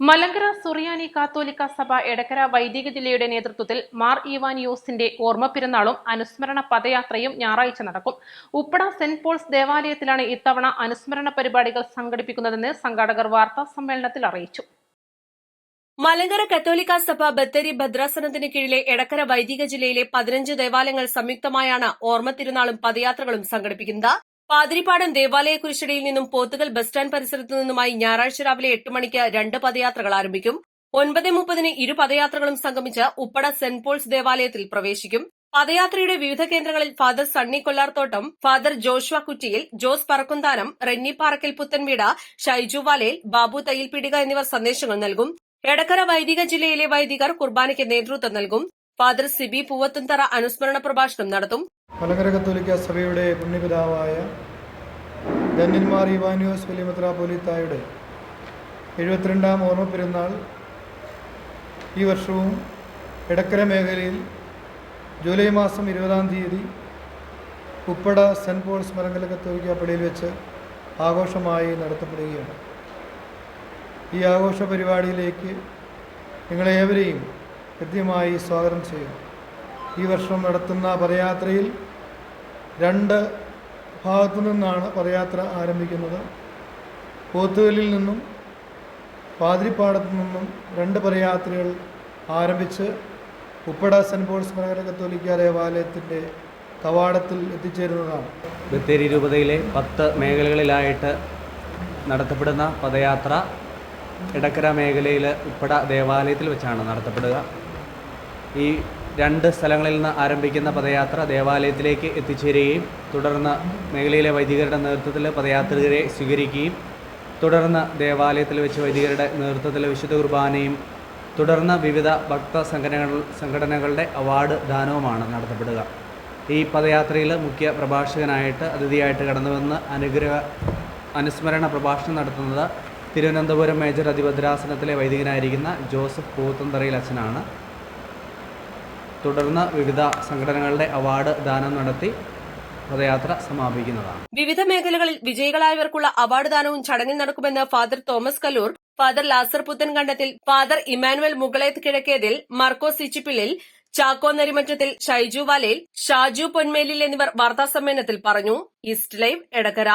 മലങ്കര സുറിയാനി കാത്തോലിക്ക സഭ എടക്കര വൈദിക ജില്ലയുടെ നേതൃത്വത്തിൽ മാർ ഈവാനിയോസിന്റെ ഓർമ്മപ്പെരുന്നാളും അനുസ്മരണ പദയാത്രയും ഞായറാഴ്ച നടക്കും. ഉപ്പട സെന്റ് പോൾസ് ദേവാലയത്തിലാണ് ഇത്തവണ അനുസ്മരണ പരിപാടികൾ സംഘടിപ്പിക്കുന്നതെന്ന് സംഘാടകർ വാർത്താസമ്മേളനത്തിൽ അറിയിച്ചു. മലങ്കര കത്തോലിക്ക സഭ ബത്തേരി ഭദ്രാസനത്തിന് കീഴിലെ എടക്കര വൈദിക ജില്ലയിലെ 15 ദേവാലയങ്ങൾ സംയുക്തമായാണ് ഓർമ്മ തിരുനാളും പദയാത്രകളും സംഘടിപ്പിക്കുന്നത്. പാതിരിപ്പാടം ദേവാലയ കുരിശടിയിൽ നിന്നും പോത്തുകൽ ബസ് സ്റ്റാൻഡ് പരിസരത്തു നിന്നുമായി ഞായറാഴ്ച രാവിലെ 8 മണിക്ക് 2 പദയാത്രകൾ ആരംഭിക്കും. 9:30 ഇരു പദയാത്രകളും സംഗമിച്ച് ഉപ്പട സെന്റ് പോൾസ് ദേവാലയത്തിൽ പ്രവേശിക്കും. പദയാത്രയുടെ വിവിധ കേന്ദ്രങ്ങളിൽ ഫാദർ സണ്ണി കൊല്ലാർത്തോട്ടം, ഫാദർ ജോഷ്വ കുറ്റിയിൽ, ജോസ് പറക്കുന്താനം, റെന്നി പാറക്കൽ പുത്തൻവീട്, ഷൈജു വാലേൽ, ബാബു തയ്യിൽപീടിക എന്നിവർ സന്ദേശങ്ങൾ നൽകും. എടക്കര വൈദിക ജില്ലയിലെ വൈദികർ കുർബാനയ്ക്ക് നേതൃത്വം നൽകും. ഫാദർ സിബി പൂവത്തുംതറ അനുസ്മരണ പ്രഭാഷണം നടത്തും. മലങ്കര കത്തോലിക്ക സഭയുടെ പുണ്യപിതാവായ ധന്യന്മാർ ഈവാനിയോസ് വലിയ മെത്രാപ്പോലീത്തായുടെ 72ാം ഓർമ്മ പെരുന്നാൾ ഈ വർഷവും എടക്കര മേഖലയിൽ ജൂലൈ മാസം 20-ാം തീയതി ഉപ്പട സെന്റ് പോൾസ് മലങ്കര കത്തോലിക്ക പള്ളിയിൽ വെച്ച് ആഘോഷമായി നടത്തപ്പെടുകയാണ്. ഈ ആഘോഷ പരിപാടിയിലേക്ക് നിങ്ങളേവരെയും കൃത്യമായി സ്വാഗതം ചെയ്യുന്നു. ഈ വർഷം നടത്തുന്ന പദയാത്രയിൽ 2 ഭാഗത്തു നിന്നാണ് പദയാത്ര ആരംഭിക്കുന്നത്. പോത്തുകലിൽ നിന്നും പാതിരിപ്പാടത്തു നിന്നും 2 പദയാത്രകൾ ആരംഭിച്ച് ഉപ്പട സെന്റ് പോൾസ് മലങ്കര കത്തോലിക്ക ദേവാലയത്തിൻ്റെ കവാടത്തിൽ എത്തിച്ചേരുന്നതാണ്. ബത്തേരി രൂപതയിലെ 10 മേഖലകളിലായിട്ട് നടത്തപ്പെടുന്ന പദയാത്ര എടക്കര മേഖലയിൽ ഉപ്പട ദേവാലയത്തിൽ വെച്ചാണ് നടത്തപ്പെടുക. ഈ 2 സ്ഥലങ്ങളിൽ നിന്ന് ആരംഭിക്കുന്ന പദയാത്ര ദേവാലയത്തിലേക്ക് എത്തിച്ചേരുകയും തുടർന്ന് മേഖലയിലെ വൈദികരുടെ നേതൃത്വത്തിൽ പദയാത്രികരെ സ്വീകരിക്കുകയും തുടർന്ന് ദേവാലയത്തിൽ വെച്ച് വൈദികരുടെ നേതൃത്വത്തിൽ വിശുദ്ധ കുർബാനയും തുടർന്ന് വിവിധ ഭക്ത സംഘടനകളുടെ അവാർഡ് ദാനവുമാണ് നടത്തപ്പെടുക. ഈ പദയാത്രയിൽ മുഖ്യ പ്രഭാഷകനായിട്ട് അതിഥിയായിട്ട് കടന്നുവന്ന് അനുസ്മരണ പ്രഭാഷണം നടത്തുന്നത് തിരുവനന്തപുരം മേജർ അതിഭദ്രാസനത്തിലെ വൈദികനായിരിക്കുന്ന ജോസഫ് പൂവത്തുംതറയിൽ അച്ഛനാണ്. തുടർന്ന് വിവിധ സംഘടനകളുടെ അവാർഡ് ദാനം നടത്തി പദയാത്ര സമാപിക്കുന്നതാണ്. വിവിധ മേഖലകളിൽ വിജയികളായവർക്കുള്ള അവാർഡ് ദാനവും ചടങ്ങിൽ നടക്കുമെന്ന് ഫാദർ തോമസ് കല്ലൂർ, ഫാദർ ലാസർ പുത്തൻകണ്ടത്തിൽ, ഫാദർ ഇമാനുവൽ മുകളേത്ത് കിഴക്കേതിൽ, മാർക്കോസ് ഇച്ചിപ്പിള്ളിൽ, ചാക്കോ നരിമറ്റത്തിൽ, ഷൈജു വാലേൽ, ഷാജു പൊന്മേലിൽ എന്നിവർ വാർത്താസമ്മേളനത്തിൽ പറഞ്ഞു. East live Edakkara.